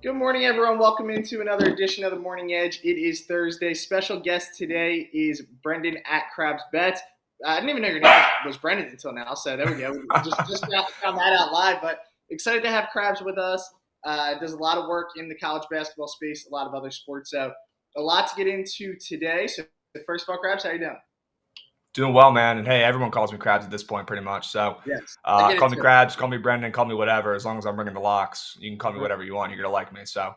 Good morning, everyone. Welcome into another edition of the Morning Edge. It is Thursday. Special guest today is Brendan at Krabs Bets. I didn't even know your name was Brendan until now, so there we go. We just found that out live, but excited to have Krabs with us. Does a lot of work in the college basketball space, a lot of other sports, so a lot to get into today. So first of all, Krabs, how you doing? Doing well, man. And hey, everyone calls me Krabs at this point, pretty much. So Yes, I get it call me too. Krabs, call me Brendan, call me whatever. As long as I'm bringing the locks, you can call me whatever you want. You're gonna like me. So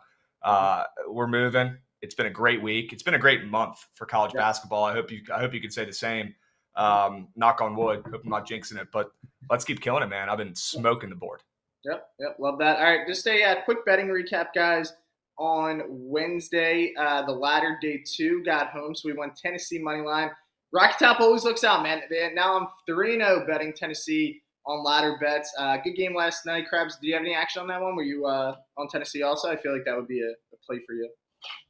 we're moving. It's been a great week. It's been a great month for college Yep. basketball. I hope you could say the same. Knock on wood. Hope I'm not jinxing it, but let's keep killing it, man. I've been smoking the board. Yep, love that. All right, just a quick betting recap, guys. On Wednesday, the latter day two got home, so we won Tennessee money line. Rocky Top always looks out, man. Now I'm 3-0 betting Tennessee on ladder bets. Good game last night, Krabs. Do you have any action on that one? Were you on Tennessee also? I feel like that would be a play for you.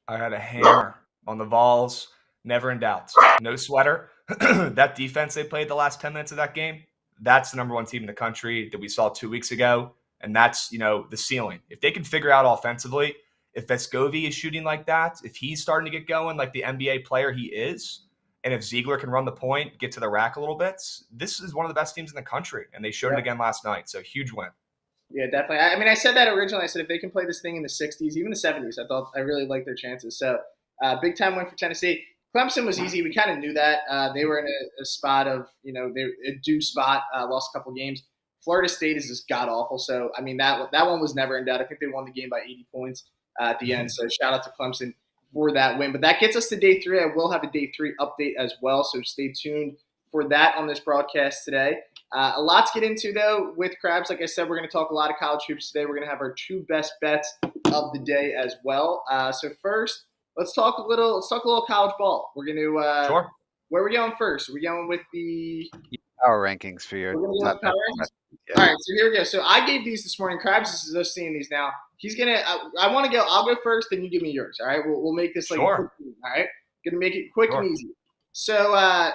I had a hammer on the Vols. Never in doubt. No sweater. That defense they played the last 10 minutes of that game, that's the number one team in the country that we saw 2 weeks ago. And that's, the ceiling. If they can figure out offensively, if Vescovi is shooting like that, if he's starting to get going like the NBA player he is, and if Ziegler can run the point, get to the rack a little bit, this is one of the best teams in the country. And they showed it again last night. So huge win. Yeah, definitely. I mean, I said that originally. I said if they can play this thing in the 60s, even the 70s, I really like their chances. So big time win for Tennessee. Clemson was easy. We kind of knew that. They were in a spot of, they're a due spot, lost a couple games. Florida State is just god-awful. So, I mean, that one was never in doubt. I think they won the game by 80 points at the end. So shout out to Clemson for that win. But that gets us to day three. I will have a day three update as well. So stay tuned for that on this broadcast today. A lot to get into, though, with Krabs. Like I said, we're going to talk a lot of college hoops today. We're going to have our two best bets of the day as well. So first, let's talk a little college ball. We're going to Sure. Where are we going first? Are we going with the power rankings for your we're going to go with power rankings? Yeah. All right, so here we go. So I gave these this morning. Krabs is us seeing these now. He's gonna. I want to go. I'll go first, then you give me yours. All right. We'll make this like Sure. quick, all right. Gonna make it quick and easy. So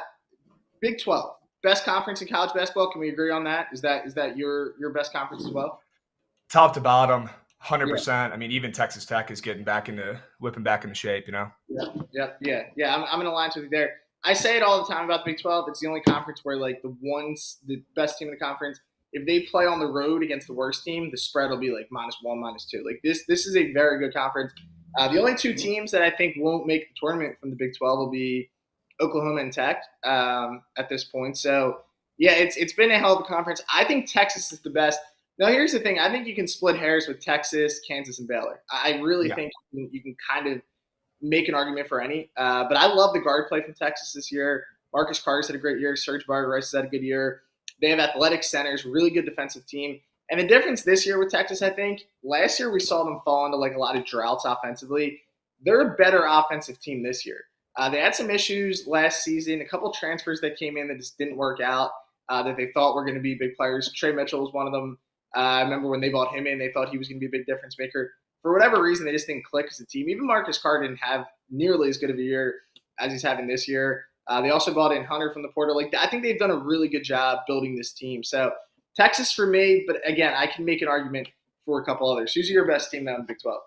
Big 12, best conference in college basketball. Can we agree on that? Is that your best conference as well? Top to bottom, 100%. I mean, even Texas Tech is whipping back into shape, Yeah. I'm in alliance with you there. I say it all the time about the Big 12. It's the only conference where like the best team in the conference, if they play on the road against the worst team, the spread will be like -1, -2. Like this is a very good conference. The only two teams that I think won't make the tournament from the Big 12 will be Oklahoma and Tech at this point. So yeah, it's been a hell of a conference. I think Texas is the best. Now here's the thing: I think you can split hairs with Texas, Kansas, and Baylor. I really think you can kind of make an argument for any. But I love the guard play from Texas this year. Marcus Carter's had a great year. Serge Barger-Rice has had a good year. They have athletic centers, really good defensive team. And the difference this year with Texas, I think, last year we saw them fall into like a lot of droughts offensively. They're a better offensive team this year. They had some issues last season, a couple transfers that came in that just didn't work out, that they thought were going to be big players. Trey Mitchell was one of them. I remember when they brought him in, they thought he was going to be a big difference maker. For whatever reason, they just didn't click as a team. Even Marcus Carter didn't have nearly as good of a year as he's having this year. They also brought in Hunter from the portal. Like I think they've done a really good job building this team. So Texas for me, but again, I can make an argument for a couple others. Who's your best team now in the Big 12?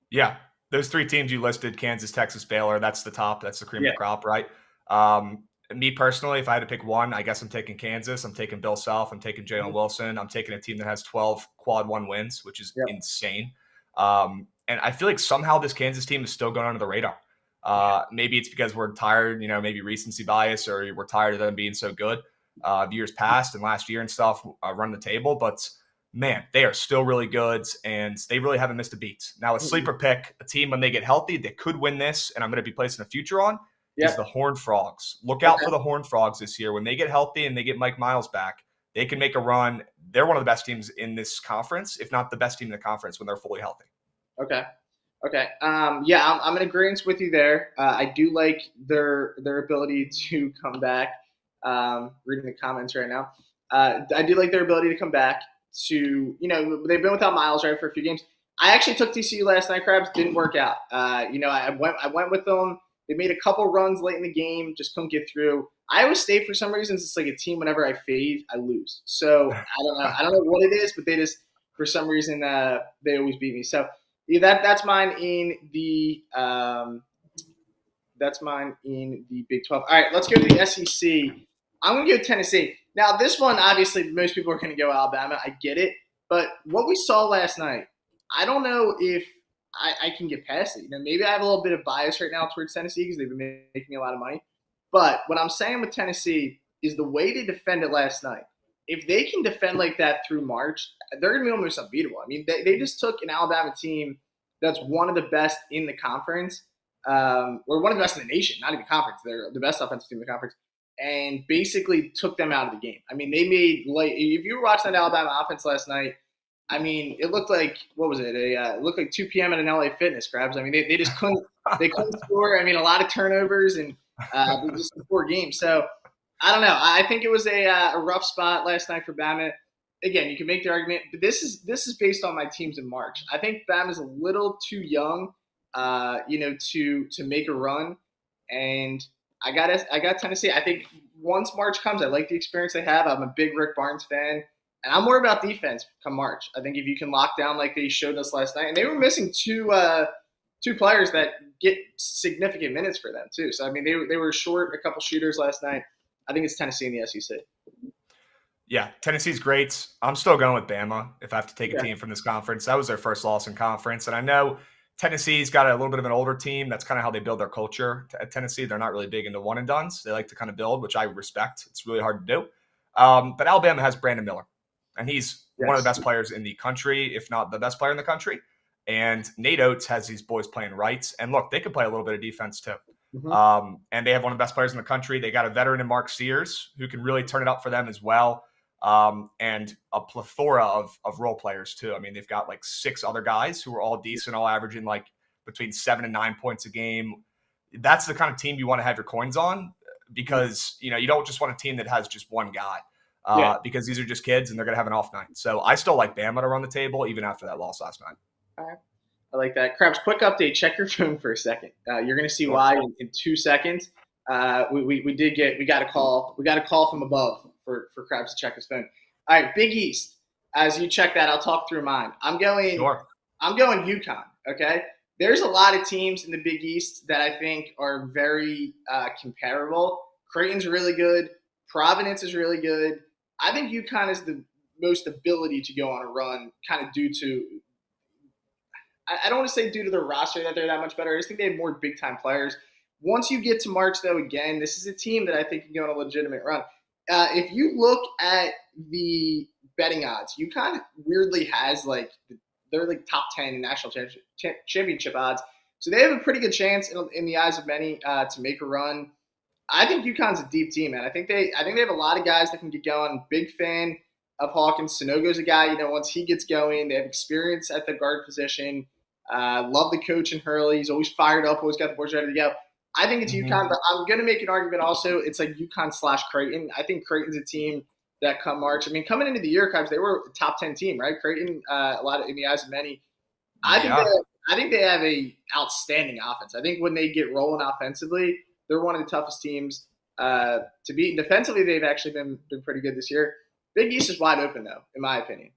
Yeah, those three teams you listed, Kansas, Texas, Baylor, that's the top. That's the cream of the crop, right? Me personally, if I had to pick one, I guess I'm taking Kansas. I'm taking Bill Self. I'm taking Jalen Wilson. I'm taking a team that has 12 quad one wins, which is insane. And I feel like somehow this Kansas team is still going under the radar. Maybe it's because we're tired, maybe recency bias, or we're tired of them being so good years past and last year and stuff, run the table. But man, they are still really good, and they really haven't missed a beat. Now, a sleeper pick, a team when they get healthy, they could win this, and I'm going to be placing a future on, is the Horned Frogs. Look out for the Horned Frogs this year. When they get healthy and they get Mike Miles back, they can make a run. They're one of the best teams in this conference, if not the best team in the conference when they're fully healthy. Okay. I'm in agreement with you there. I do like their ability to come back. Reading the comments right now. I do like their ability to come back to, they've been without Miles, right, for a few games. I actually took TCU last night, Krabs. Didn't work out. I went with them. They made a couple runs late in the game, just couldn't get through. Iowa State, for some reason, it's like a team whenever I fade, I lose. So I don't know what it is, but they just, for some reason, they always beat me. So Yeah, that's mine in the Big 12. All right, let's go to the SEC. I'm going to go Tennessee. Now, this one, obviously, most people are going to go Alabama. I get it. But what we saw last night, I don't know if I can get past it. Maybe I have a little bit of bias right now towards Tennessee because they've been making me a lot of money. But what I'm saying with Tennessee is the way they defended last night. If they can defend like that through March, they're going to be almost unbeatable. I mean, they just took an Alabama team that's one of the best in the conference, or one of the best in the nation, not even conference. They're the best offensive team in the conference, and basically took them out of the game. I mean, they made if you were watching that Alabama offense last night, I mean, it looked like what was it? It looked like 2 p.m. at an LA Fitness, Krabs. I mean, they just couldn't score. I mean, a lot of turnovers and just a poor game. So I don't know. I think it was a rough spot last night for Bama. Again, you can make the argument, but this is based on my teams in March. I think Bama's a little too young, to make a run, and I got Tennessee. I think once March comes, I like the experience they have. I'm a big Rick Barnes fan, and I'm more about defense come March. I think if you can lock down like they showed us last night, and they were missing two players that get significant minutes for them too. So I mean, they were short a couple shooters last night. I think it's Tennessee in the SEC. Yeah, Tennessee's great. I'm still going with Bama if I have to take a team from this conference. That was their first loss in conference. And I know Tennessee's got a little bit of an older team. That's kind of how they build their culture at Tennessee. They're not really big into one and dones. They like to kind of build, which I respect. It's really hard to do. But Alabama has Brandon Miller, and he's one of the best players in the country, if not the best player in the country. And Nate Oates has these boys playing rights. And look, they can play a little bit of defense too. Mm-hmm. And they have one of the best players in the country. They got a veteran in Mark Sears who can really turn it up for them as well. And a plethora of role players too. I mean, they've got like 6 other guys who are all decent, all averaging like between 7 and 9 points a game. That's the kind of team you want to have your coins on, because you don't just want a team that has just one guy, because these are just kids and they're going to have an off night. So I still like Bama to run the table even after that loss last night. All right. I like that. Krabs, quick update. Check your phone for a second. You're going to see why in 2 seconds. We got a call. We got a call from above for Krabs to check his phone. All right, Big East. As you check that, I'll talk through mine. I'm going UConn. Okay. There's a lot of teams in the Big East that I think are very comparable. Creighton's really good. Providence is really good. I think UConn has the most ability to go on a run, kind of due to. I don't want to say due to their roster that they're that much better. I just think they have more big-time players. Once you get to March, though, again, this is a team that I think can go on a legitimate run. If you look at the betting odds, UConn weirdly has they're like top 10 in national championship odds. So they have a pretty good chance in the eyes of many to make a run. I think UConn's a deep team, man. I think they have a lot of guys that can get going. Big fan of Hawkins. Sonogo's a guy, once he gets going, they have experience at the guard position. Love the coach in Hurley. He's always fired up, always got the boards ready to go. I think it's UConn, but I'm going to make an argument also. It's like UConn/Creighton. I think Creighton's a team that come March. I mean, coming into the year, Krabs, they were a top 10 team, right? Creighton, a lot of in the eyes of many. I think they have a outstanding offense. I think when they get rolling offensively, they're one of the toughest teams to beat. And defensively, they've actually been pretty good this year. Big East is wide open, though, in my opinion.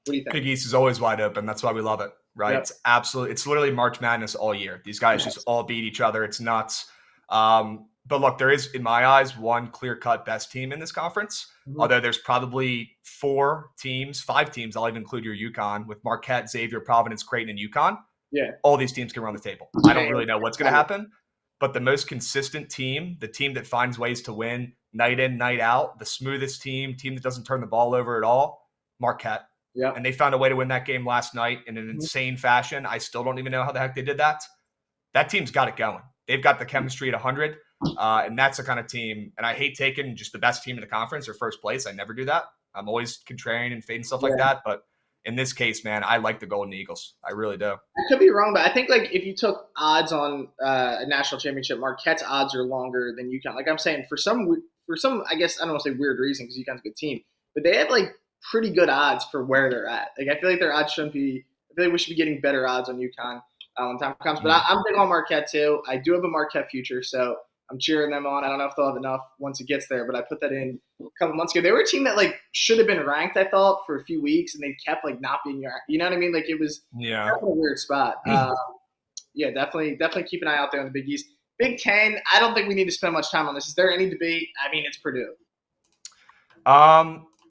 What do you think? Big East is always wide open. That's why we love it, right? Yep. It's literally March Madness all year. These guys just all beat each other. It's nuts. But look, there is, in my eyes, one clear-cut best team in this conference. Mm-hmm. Although there's probably 5 teams. I'll even include your UConn with Marquette, Xavier, Providence, Creighton, and UConn. Yeah, all these teams can run the table. I don't really know what's going to happen, but the most consistent team, the team that finds ways to win night in, night out, the smoothest team that doesn't turn the ball over at all, Marquette. Yeah, and they found a way to win that game last night in an insane fashion. I still don't even know how the heck they did that. That team's got it going. They've got the chemistry at 100, and that's the kind of team. And I hate taking just the best team in the conference or first place. I never do that. I'm always contrarian and fading stuff like that. But in this case, man, I like the Golden Eagles. I really do. I could be wrong, but I think if you took odds on a national championship, Marquette's odds are longer than UConn. Like I'm saying, for some, I guess I don't want to say weird reason because UConn's a good team, but they have pretty good odds for where they're at. I feel like their odds shouldn't be. I feel like we should be getting better odds on UConn when time comes. But I'm big on Marquette too. I do have a Marquette future, so I'm cheering them on. I don't know if they'll have enough once it gets there, but I put that in a couple months ago. They were a team that like should have been ranked, I thought, for a few weeks, and they kept like not being ranked. You know what I mean? Like it was Yeah. kind of a weird spot. Yeah, definitely keep an eye out there on the Big East. Big Ten, I don't think we need to spend much time on this. Is there any debate? I mean, it's Purdue.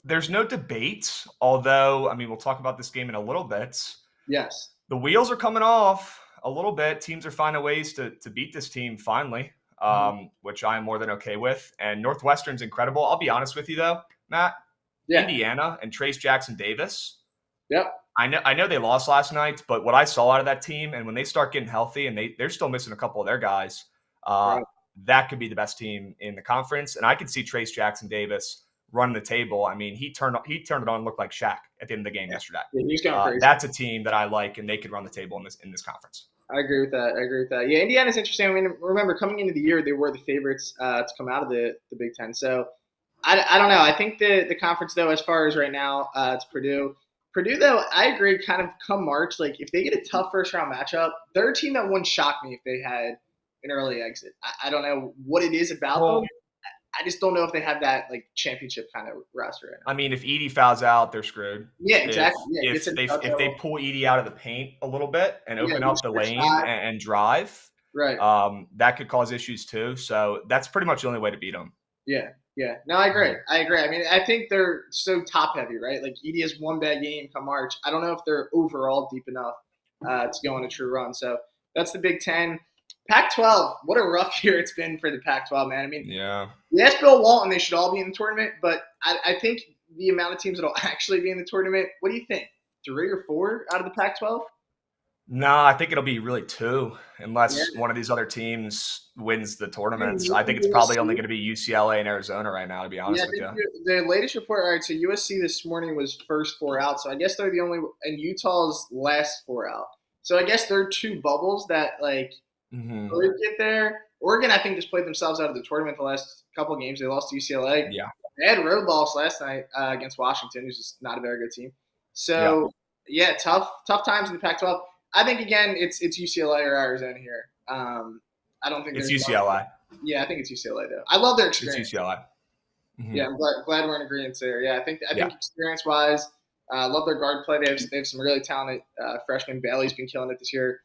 There's no debate, although, I mean, we'll talk about this game in a little bit. Yes. The wheels are coming off a little bit. Teams are finding ways to beat this team finally, which I am more than okay with. And Northwestern's incredible. I'll be honest with you, though, Matt. Yeah. Indiana and Trace Jackson Davis. Yep. I know they lost last night, but what I saw out of that team, and when they start getting healthy and they're still missing a couple of their guys, right, that could be the best team in the conference. And I could see Trace Jackson Davis running the table. I mean, he turned it on and looked like Shaq at the end of the game yesterday. Yeah, he's going crazy. That's a team that I like, and they could run the table in this conference. I agree with that. Yeah, Indiana's interesting. I mean, remember, coming into the year, they were the favorites to come out of the Big Ten. So I don't know. I think the conference, though, as far as right now, it's Purdue. Purdue, though, I agree, kind of come March, like if they get a tough first-round matchup, they're a team that wouldn't shock me if they had an early exit. I don't know what it is about them. I just don't know if they have that like championship kind of roster right now. I mean, if Edey fouls out, they're screwed. Yeah, exactly. If they pull Edey out of the paint a little bit and open up the lane and drive, right, that could cause issues too. So that's pretty much the only way to beat them. Yeah. No, I agree. I mean, I think they're so top heavy, right? Like Edey has one bad game come March. I don't know if they're overall deep enough to go on a true run. So that's the Big Ten. Pac-12, what a rough year it's been for the Pac-12, man. I mean, yes, Bill Walton, they should all be in the tournament, but I think the amount of teams that will actually be in the tournament, what do you think? 3 or 4 out of the Pac-12? No, I think it'll be really 2, unless one of these other teams wins the tournaments. I think it's probably only going to be UCLA and Arizona right now, to be honest with you. The latest report, all right, so USC this morning was first 4 out, so I guess they're the only – and Utah's last 4 out. So I guess there are 2 bubbles that, like – get there. Oregon, I think, just played themselves out of the tournament the last couple of games. They lost to UCLA. Yeah. They had a road loss last night against Washington, who's just not a very good team. So, tough times in the Pac-12. I think, again, it's UCLA or Arizona here. I don't think it's UCLA. Yeah, I think it's UCLA, though. I love their experience. It's UCLA. Yeah, I'm glad we're in agreement there. Yeah, I think experience-wise, love their guard play. They have some really talented freshmen. Bailey's been killing it this year.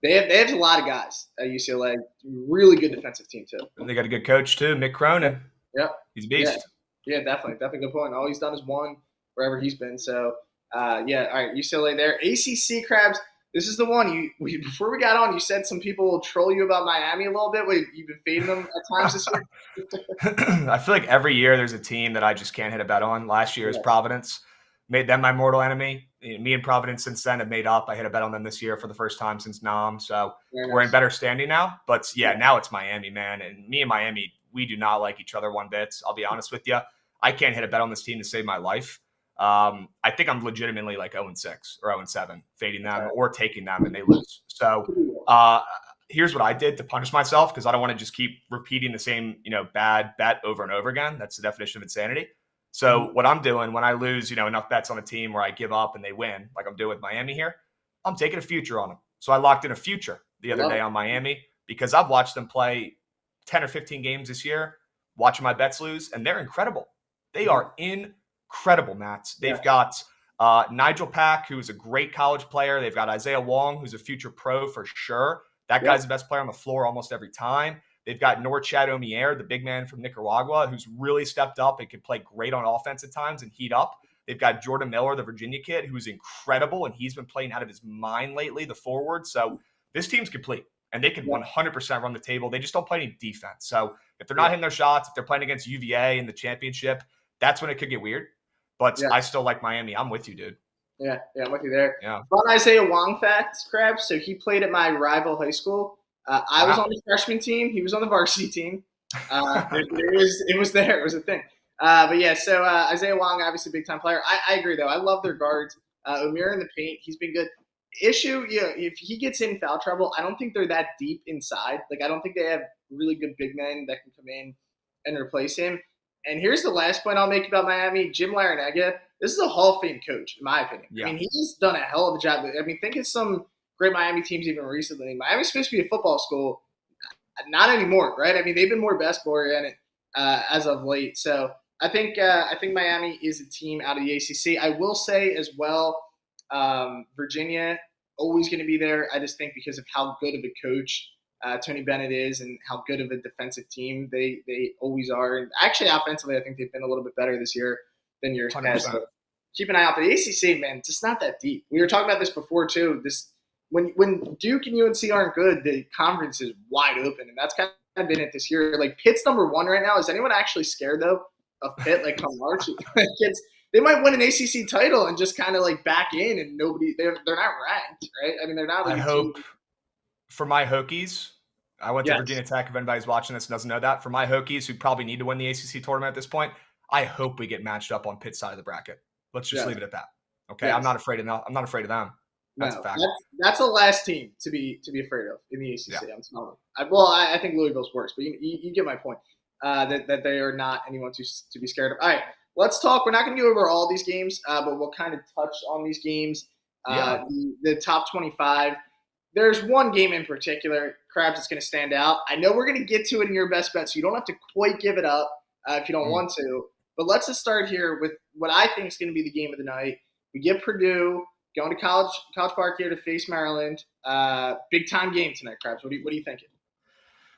They have a lot of guys at UCLA. Really good defensive team, too. And they got a good coach, too, Mick Cronin. Yep. He's a beast. Yeah, definitely. Definitely good point. All he's done is won wherever he's been. So, all right, UCLA there. ACC Krabs, this is the one. Before we got on, you said some people will troll you about Miami a little bit. You've been fading them at times this year. I feel like every year there's a team that I just can't hit a bet on. Last year is Providence. Made them my mortal enemy. Me and Providence since then have made up. I hit a bet on them this year for the first time since Nam. So we're in better standing now. But, now it's Miami, man. And me and Miami, we do not like each other one bit. I'll be honest with you. I can't hit a bet on this team to save my life. I think I'm legitimately like 0-6 or 0-7, fading them or taking them, and they lose. So here's what I did to punish myself, because I don't want to just keep repeating the same bad bet over and over again. That's the definition of insanity. So what I'm doing when I lose, enough bets on a team where I give up and they win, like I'm doing with Miami here, I'm taking a future on them. So I locked in a future the other day on Miami, because I've watched them play 10 or 15 games this year, watching my bets lose, and they're incredible. They are incredible, Matt. They've got Nigel Pack, who's a great college player. They've got Isaiah Wong, who's a future pro for sure. That guy's the best player on the floor almost every time. They've got Norchad Omier, the big man from Nicaragua, who's really stepped up and can play great on offense at times and heat up. They've got Jordan Miller, the Virginia kid, who's incredible, and he's been playing out of his mind lately, the forward. So this team's complete, and they can 100% run the table. They just don't play any defense. So if they're not hitting their shots, if they're playing against UVA in the championship, that's when it could get weird. But I still like Miami. I'm with you, dude. Yeah, I'm with you there. Yeah. Fun Isaiah Wong facts, Krabs. So he played at my rival high school. I was on the freshman team. He was on the varsity team. It was there. It was a thing. So Isaiah Wong, obviously a big-time player. I agree, though. I love their guards. Omier in the paint, he's been good. Issue, if he gets in foul trouble, I don't think they're that deep inside. Like, I don't think they have really good big men that can come in and replace him. And here's the last point I'll make about Miami. Jim Larinaga, this is a Hall of Fame coach, in my opinion. Yeah. I mean, he's done a hell of a job. I mean, think of some great Miami teams even recently. Miami's supposed to be a football school. Not anymore, right? I mean, they've been more basketball oriented as of late. So I think Miami is a team out of the ACC. I will say as well, Virginia always going to be there. I just think because of how good of a coach Tony Bennett is and how good of a defensive team they always are. And actually, offensively, I think they've been a little bit better this year than years 100%. past. So keep an eye out. The ACC, man, it's just not that deep. We were talking about this before too. When Duke and UNC aren't good, the conference is wide open, and that's kind of been it this year. Like Pitt's number one right now. Is anyone actually scared though of Pitt? Like come March, they might win an ACC title and just kind of like back in, and they're not ranked, right? I mean, they're not. Like I hope for my Hokies. I went to Virginia Tech. If anybody's watching this and doesn't know that, for my Hokies who probably need to win the ACC tournament at this point, I hope we get matched up on Pitt's side of the bracket. Let's just leave it at that. Okay, I'm not afraid of them. That's a fact. That's the last team to be afraid of in the ACC. Yeah. I'm telling you. I think Louisville's worse, but you get my point. That they are not anyone to be scared of. All right, let's talk. We're not going to go over all these games, but we'll kind of touch on these games. The top 25. There's one game in particular, Krabs, that's going to stand out. I know we're going to get to it in your best bet, so you don't have to quite give it up if you don't want to. But let's just start here with what I think is going to be the game of the night. We get Purdue going to College Park here to face Maryland. Big time game tonight, Krabs. What are you thinking?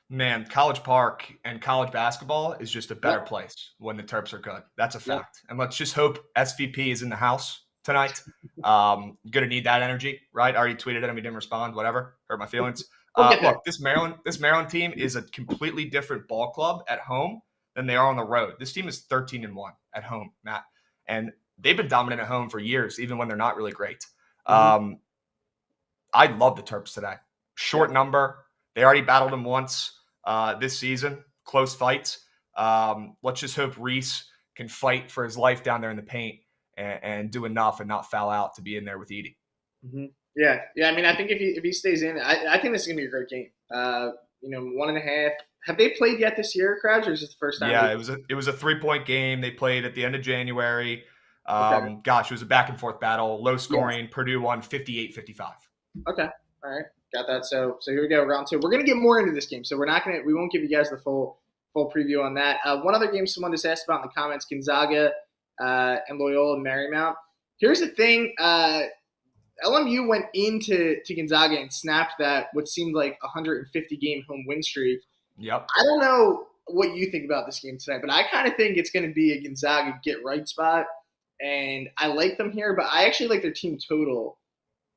Man, College Park and college basketball is just a better place when the Terps are good. That's a fact. And let's just hope SVP is in the house tonight. Going to need that energy, right? I already tweeted at him. He didn't respond. Whatever. Hurt my feelings. Look, this Maryland team is a completely different ball club at home than they are on the road. This team is 13-1 at home, Matt. And they've been dominant at home for years, even when they're not really great. I love the Terps today. Short number. They already battled them once this season. Close fights. Let's just hope Reese can fight for his life down there in the paint and do enough and not foul out to be in there with Edey. Mm-hmm. Yeah. I mean, I think if he stays in, I think this is gonna be a great game. 1.5. Have they played yet this year, Krabs, or is this the first time? Yeah, it was a 3-point game. They played at the end of January. Gosh, it was a back and forth battle, low scoring. Yes. Purdue won 58-55. Okay, all right, got that. So here we go, round 2. We're gonna get more into this game, so we won't give you guys the full preview on that. One other game someone just asked about in the comments: Gonzaga and Loyola and Marymount. Here's the thing: LMU went into Gonzaga and snapped that what seemed like 150 game home win streak. Yep. I don't know what you think about this game tonight, but I kind of think it's going to be a Gonzaga get right spot. And I like them here, but I actually like their team total,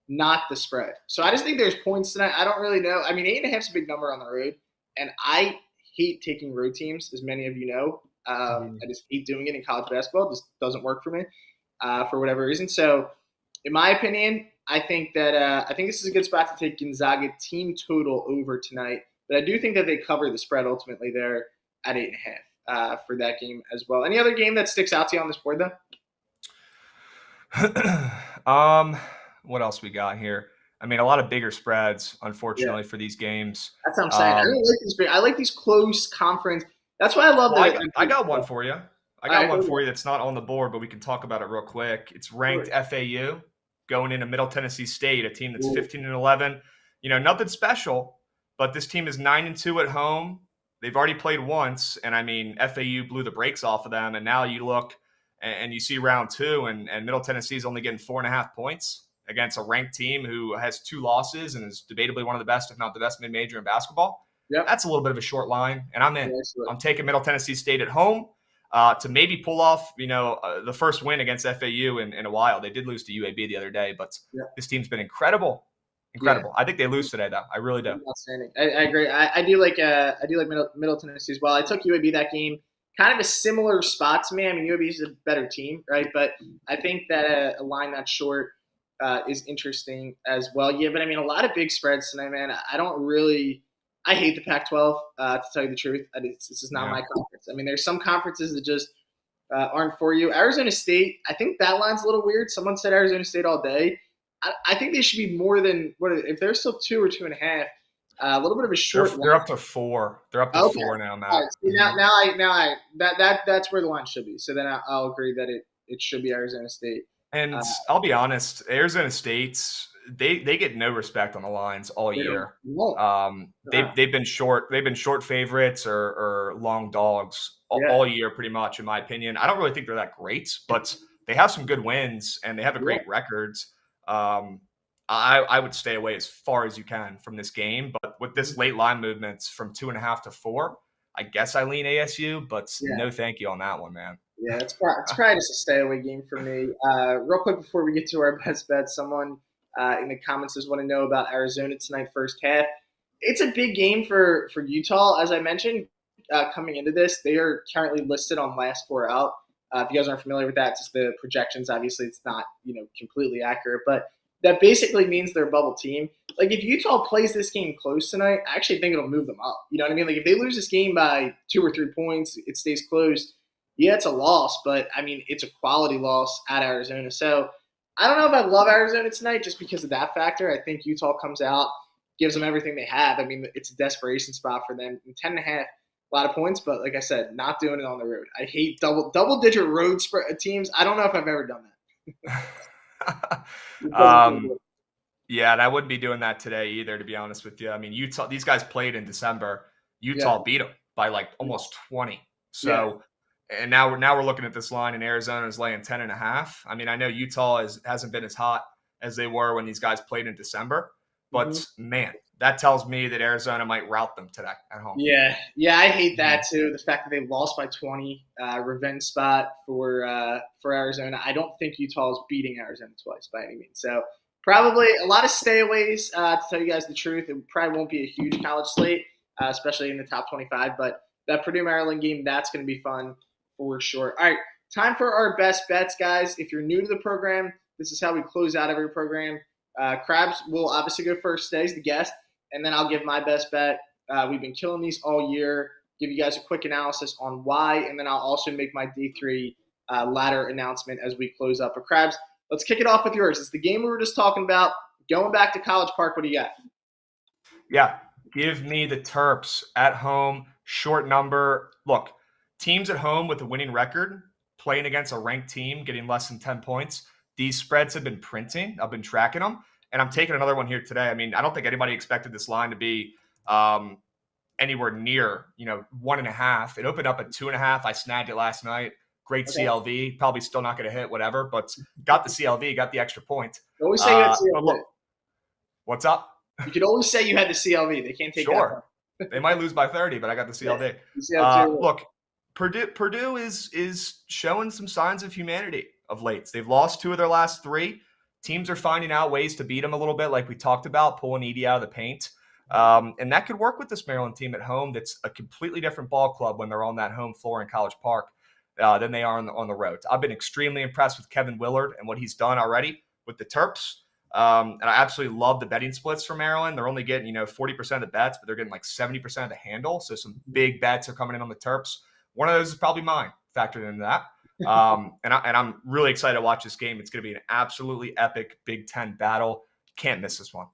not the spread. So I just think there's points tonight. I don't really know. I mean, 8.5 is a big number on the road, and I hate taking road teams, as many of you know. I just hate doing it in college basketball. It just doesn't work for me for whatever reason. So in my opinion, I think this is a good spot to take Gonzaga team total over tonight. But I do think that they cover the spread ultimately there at 8.5 for that game as well. Any other game that sticks out to you on this board, though? What else we got here? I mean, a lot of bigger spreads, unfortunately, for these games. That's what I'm saying. I don't like these big. I like these close conference. That's why I love that. I got one for you. I got one for you that's not on the board, but we can talk about it real quick. It's ranked FAU going into Middle Tennessee State, a team that's 15-11. Nothing special, but this team is 9-2 at home. They've already played once, and I mean, FAU blew the brakes off of them, and now you look and you see round 2, and Middle Tennessee is only getting 4.5 points against a ranked team who has 2 losses and is debatably one of the best, if not the best mid-major in basketball. Yep. That's a little bit of a short line, and I'm in. Yeah, I'm taking Middle Tennessee State at home to maybe pull off, the first win against FAU in a while. They did lose to UAB the other day, but this team's been incredible. Yeah. I think they lose today, though. I really do. Outstanding. I agree. I do like Middle Tennessee as well. I took UAB that game. Kind of a similar spot to me. I mean, UAB is a better team, right? But I think that a line that short is interesting as well. Yeah, but I mean, a lot of big spreads tonight, man. I hate the Pac-12, to tell you the truth. This is not my conference. I mean, there's some conferences that just aren't for you. Arizona State, I think that line's a little weird. Someone said Arizona State all day. I think they should be more than if they're still 2 or 2.5. A little bit of a short. They're up to 4. They're up to 4 now, Matt. Right, so that's where the line should be. So then I'll agree that it should be Arizona State. And I'll be honest, Arizona State's they get no respect on the lines all They year. won't. They've been short favorites or long dogs Yeah. all year, pretty much, in my opinion. I don't really think they're that great, but they have some good wins and they have a Yeah. great records. I would stay away as far as you can from this game, but with this late line movements from 2.5 to 4, I guess I lean ASU, but no thank you on that one, man. Yeah, it's probably just a stay away game for me. Real quick before we get to our best bets, someone in the comments does want to know about Arizona tonight, first half. It's a big game for Utah, as I mentioned. Coming into this, they are currently listed on last four out. If you guys aren't familiar with that, it's just the projections. Obviously, it's not completely accurate, but that basically means they're a bubble team. Like if Utah plays this game close tonight, I actually think it'll move them up. You know what I mean? Like if they lose this game by 2 or 3 points, it stays close. Yeah, it's a loss, but I mean it's a quality loss at Arizona. So I don't know if I love Arizona tonight just because of that factor. I think Utah comes out, gives them everything they have. I mean it's a desperation spot for them. And 10.5, a lot of points, but like I said, not doing it on the road. I hate double digit road spread teams. I don't know if I've ever done that. Yeah, and I wouldn't be doing that today either, to be honest with you. I mean, Utah, these guys played in December. Utah beat them by like almost 20. So, and now we're looking at this line, and Arizona is laying 10.5. I mean, I know Utah hasn't been as hot as they were when these guys played in December, but man, that tells me that Arizona might rout them today at home. Yeah, I hate that too. The fact that they lost by 20, revenge spot for Arizona. I don't think Utah is beating Arizona twice by any means. So probably a lot of stayaways. To tell you guys the truth, it probably won't be a huge college slate, especially in the top 25. But that Purdue Maryland game, that's going to be fun for sure. All right, time for our best bets, guys. If you're new to the program, this is how we close out every program. Krabs will obviously go first today as the guest, and then I'll give my best bet. We've been killing these all year. Give you guys a quick analysis on why, and then I'll also make my D3 ladder announcement as we close up. But Krabs, let's kick it off with yours. It's the game we were just talking about. Going back to College Park, what do you got? Yeah, give me the Terps at home, short number. Look, teams at home with a winning record playing against a ranked team, getting less than 10 points. These spreads have been printing. I've been tracking them, and I'm taking another one here today. I mean, I don't think anybody expected this line to be anywhere near 1.5. It opened up at 2.5. I snagged it last night. Great CLV. Probably still not going to hit, whatever, but got the CLV, got the extra point. You always say you had CLV. Look, what's up? You could always say you had the CLV. They can't take that. They might lose by 30, but I got the CLV. Look, Purdue is showing some signs of humanity of late. They've lost 2 of their last 3. Teams are finding out ways to beat them a little bit, like we talked about, pulling Edey out of the paint. And that could work with this Maryland team at home. That's a completely different ball club when they're on that home floor in College Park than they are on the road. I've been extremely impressed with Kevin Willard and what he's done already with the Terps. And I absolutely love the betting splits for Maryland. They're only getting 40% of the bets, but they're getting like 70% of the handle. So some big bets are coming in on the Terps. One of those is probably mine, factored into that. And I'm really excited to watch this game. It's going to be an absolutely epic Big Ten battle. Can't miss this one.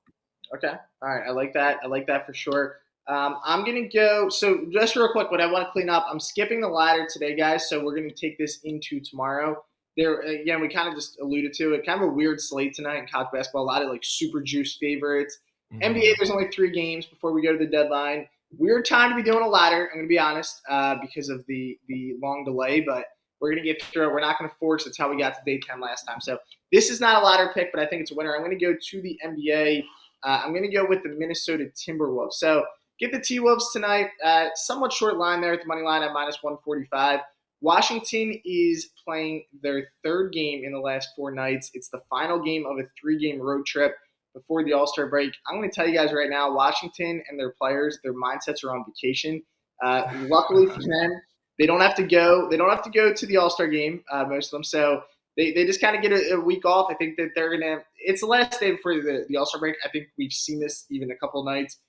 Okay. All right. I like that. I like that for sure. I'm going to go. So just real quick, what I want to clean up, I'm skipping the ladder today, guys. So we're going to take this into tomorrow. There, again, we kind of just alluded to it. Kind of a weird slate tonight in college basketball. A lot of like super juice favorites. NBA, there's only 3 games before we go to the deadline. Weird time to be doing a ladder, I'm going to be honest, because of the long delay. But we're going to get through it. We're not going to force. It's how we got to day 10 last time. So this is not a ladder pick, but I think it's a winner. I'm going to go to the NBA. I'm going to go with the Minnesota Timberwolves. So get the T-Wolves tonight. Somewhat short line there at the money line at -145. Washington is playing their 3rd game in the last 4 nights. It's the final game of a 3-game road trip before the All-Star break. I'm going to tell you guys right now, Washington and their players, their mindsets are on vacation. Luckily for them, they don't have to go. They don't have to go to the All-Star game, most of them. So they just kind of get a week off. I think that they're gonna. It's the last day before the All-Star break. I think we've seen this even a couple of nights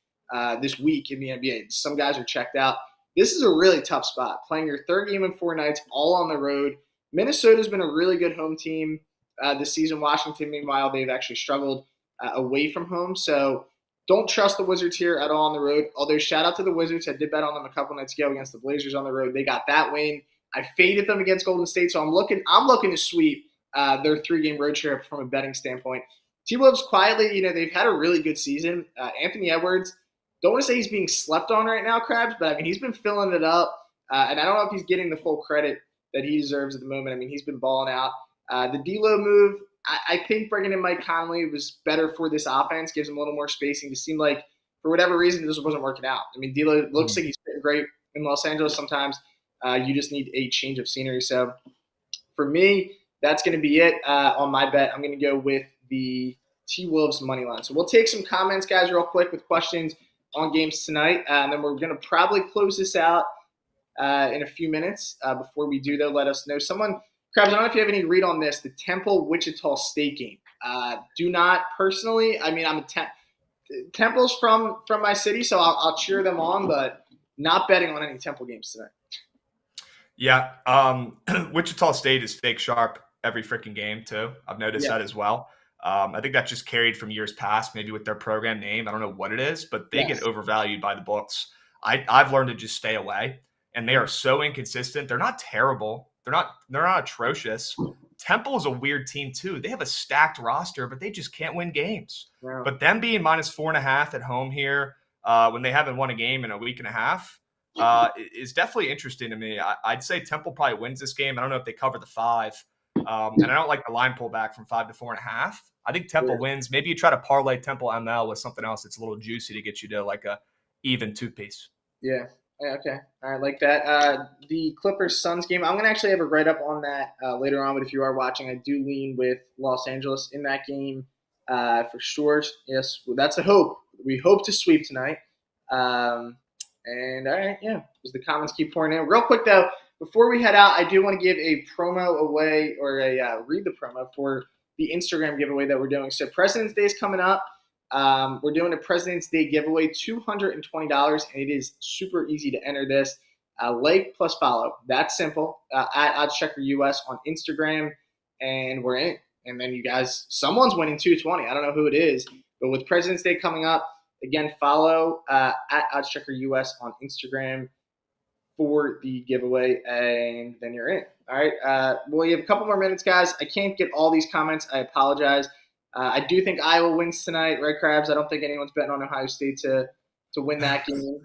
this week in the NBA. Some guys are checked out. This is a really tough spot. Playing your 3rd game in 4 nights, all on the road. Minnesota's been a really good home team this season. Washington, meanwhile, they've actually struggled away from home. So don't trust the Wizards here at all on the road. Although shout out to the Wizards. I did bet on them a couple nights ago against the Blazers on the road. They got that win. I faded them against Golden State. So I'm looking to sweep their 3-game road trip from a betting standpoint. T-Wolves quietly, they've had a really good season. Anthony Edwards, don't want to say he's being slept on right now, Krabs, but I mean, he's been filling it up. And I don't know if he's getting the full credit that he deserves at the moment. I mean, he's been balling out. The D'Lo move, I think bringing in Mike Conley was better for this offense, gives him a little more spacing. It seemed like, for whatever reason, this wasn't working out. I mean, D'Lo looks like he's fitting great in Los Angeles. Sometimes you just need a change of scenery. So for me, that's going to be it on my bet. I'm going to go with the T-Wolves money line. So we'll take some comments, guys, real quick with questions on games tonight. And then we're going to probably close this out in a few minutes. Before we do, though, let us know. Krabs, I don't know if you have any read on this, the Temple-Wichita State game. Do not personally, I mean, Temple's from my city, so I'll cheer them on, but not betting on any Temple games tonight. Yeah. Wichita State is fake sharp every freaking game, too. I've noticed that as well. I think that just carried from years past, maybe with their program name. I don't know what it is, but they get overvalued by the books. I've learned to just stay away, and they are so inconsistent. They're not terrible. They're not atrocious. Temple is a weird team too. They have a stacked roster, but they just can't win games. Yeah. But them being -4.5 at home here when they haven't won a game in a week and a half is definitely interesting to me. I'd say Temple probably wins this game. I don't know if they cover the 5. And I don't like the line pullback from 5 to 4.5. I think Temple wins. Maybe you try to parlay Temple ML with something else that's a little juicy to get you to like a even 2-piece. Yeah. Okay. I like that. The Clippers-Suns game, I'm going to actually have a write-up on that later on, but if you are watching, I do lean with Los Angeles in that game for sure. Yes, well, that's the hope. We hope to sweep tonight. And all right, as the comments keep pouring in. Real quick, though, before we head out, I do want to give a promo away or read the promo for the Instagram giveaway that we're doing. So President's Day is coming up. We're doing a President's Day giveaway, $220, and it is super easy to enter this. Like plus follow. That's simple. At OddsChecker US on Instagram, and we're in. And then you guys, someone's winning $220. I don't know who it is, but with President's Day coming up, again, follow at OddsChecker US on Instagram for the giveaway, and then you're in. All right. Well, you have a couple more minutes, guys. I can't get all these comments. I apologize. I do think Iowa wins tonight, right, Krabs? I don't think anyone's betting on Ohio State to win that game.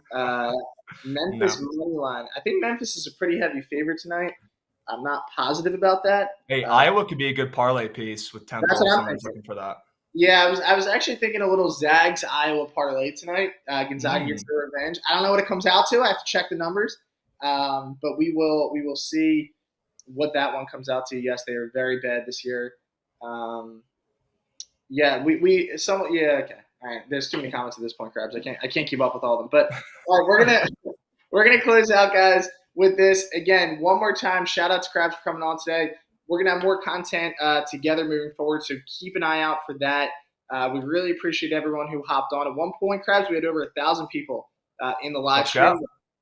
Memphis money line. I think Memphis is a pretty heavy favorite tonight. I'm not positive about that. Hey, Iowa could be a good parlay piece with Temple. That's what I'm looking for that. Yeah, I was actually thinking a little Zags Iowa parlay tonight. Gonzaga gets their revenge. I don't know what it comes out to. I have to check the numbers, but we will see what that one comes out to. Yes, they are very bad this year. Okay. All right. There's too many comments at this point, Krabs. I can't keep up with all of them. But all right, we're gonna close out, guys, with this. Again, one more time, shout out to Krabs for coming on today. We're gonna have more content together moving forward, so keep an eye out for that. We really appreciate everyone who hopped on. At one point, Krabs, we had over 1,000 people in the live stream.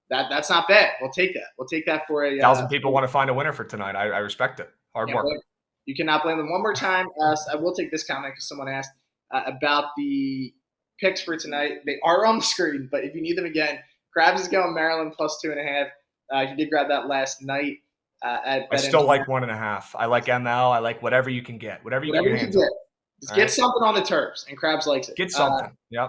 That's not bad. We'll take that. We'll take that for 1,000 people want to find a winner for tonight. I respect it. Hard work. You cannot blame them. One more time, I will take this comment because someone asked about the picks for tonight. They are on the screen, but if you need them again, Krabs is going Maryland plus 2.5. He did grab that last night. I still like 1.5. I like ML. I like whatever you can get. Whatever you get your hands on. Just get something on the Terps, and Krabs likes it. Get something. Yeah,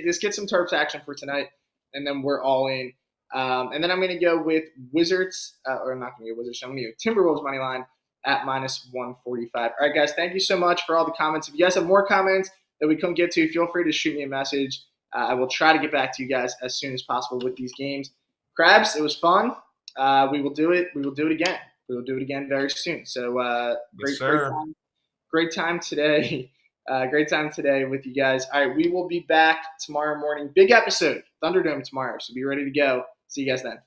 just get some Terps action for tonight, and then we're all in. And then I'm going to go with Wizards, or I'm not going to go Wizards. I'm going to go Timberwolves money line at -145. All right, guys, thank you so much for all the comments. If you guys have more comments that we couldn't get to, feel free to shoot me a message. I will try to get back to you guys as soon as possible with these games. Krabs, it was fun. We will do it. We will do it again. We will do it again very soon. So great time today. Great time today with you guys. All right, we will be back tomorrow morning. Big episode, Thunderdome tomorrow. So be ready to go. See you guys then.